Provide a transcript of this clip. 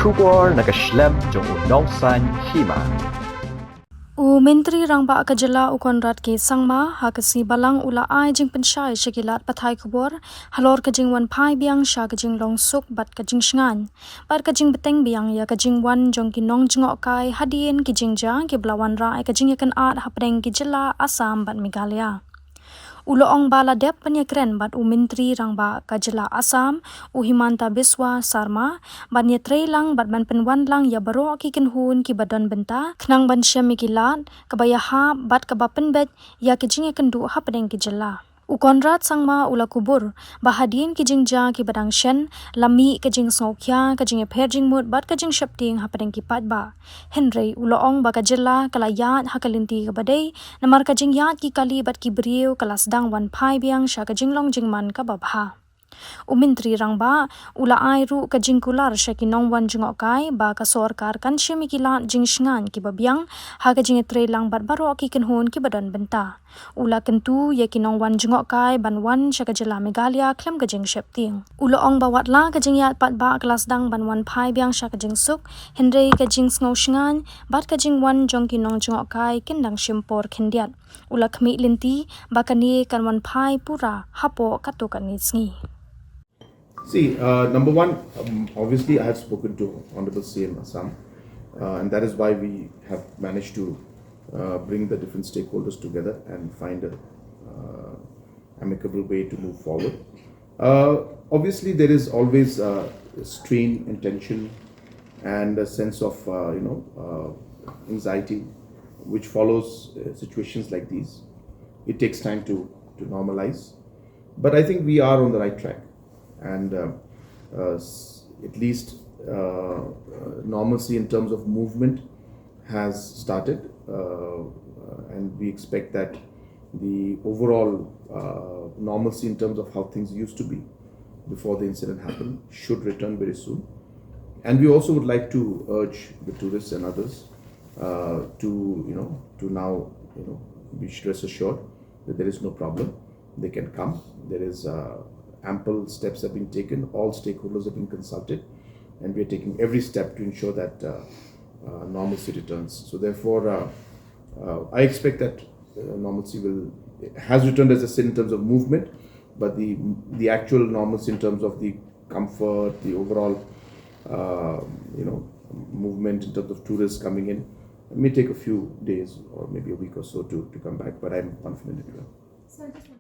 Shubor nakaslem jong unongsan Hima. Menteri rangba akajala ukonrat ke sangma hakasi balang ula ai jing pensyai syakilat pathai kubor halor kajing Wanphai Biang sya kajing longsuk bat kajing shngan bat kajing beteng Biang ya kajing wan jong ki Nongjngohkai hadien ki jingja ki belawan ra kajing yakan at hapdeng ki jela Assam bat Meghalaya. Uloong bala dep penyekren bat menteri rangba kajela Assam Himanta Biswa Sarma ban ye trailang bat ban penwan lang ya baro ki kenhun ki badon benta knang ban syam kilat kabaya ha bat kabapen bet ya kijing kendu ha pedeng ki jela. Ukonrat sangma ula kubur bahadien kijing ja ki badang shen lami kijing sokya kijing pherjing mut bat kijing shapting ha pedeng ki pat ba Henry uloong ba kajela kalayat hakalinti kabadai namar kijing yat ki kali bat ki Briew kalas dang Wanphai Biang sya kijing long jingman ka babha. Menteri rangba ula ai ru kajing kular syaki Nongjngohkai ba ka Sorkar kan syami kilat jing shngan ki babiang ha kajing trailang bat baro ki kenhun ki badon benta ula kentu ya ki Nongjngohkai ban wan syaka jela Meghalaya klem kajing shepting ula ong bawat la kajing yat pat ba kelas dang ban Wanphai Biang syaka Jingsuk Henry kajing sngo shngan bat kajing wan jong ki Nongjngohkai kendang shimpor khendiat ula khmi linti ba kani kan Wanphai pura hapo katukan ngi. See, number one, obviously I have spoken to Honorable CM Assam, and that is why we have managed to bring the different stakeholders together and find a amicable way to move forward. Obviously, there is always strain and tension and a sense of anxiety which follows situations like these. It takes time to normalize, but I think we are on the right track. And at least normalcy in terms of movement has started, and we expect that the overall normalcy in terms of how things used to be before the incident happened should return very soon. And we also would like to urge the tourists and others to now be rest assured that there is no problem. They can come. There is ample steps have been taken, all stakeholders have been consulted, and we are taking every step to ensure that normalcy returns. So therefore, I expect that normalcy has returned, as I said, in terms of movement, but the actual normalcy in terms of the comfort, the overall movement in terms of tourists coming in, it may take a few days or maybe a week or so to come back, but I'm confident it will.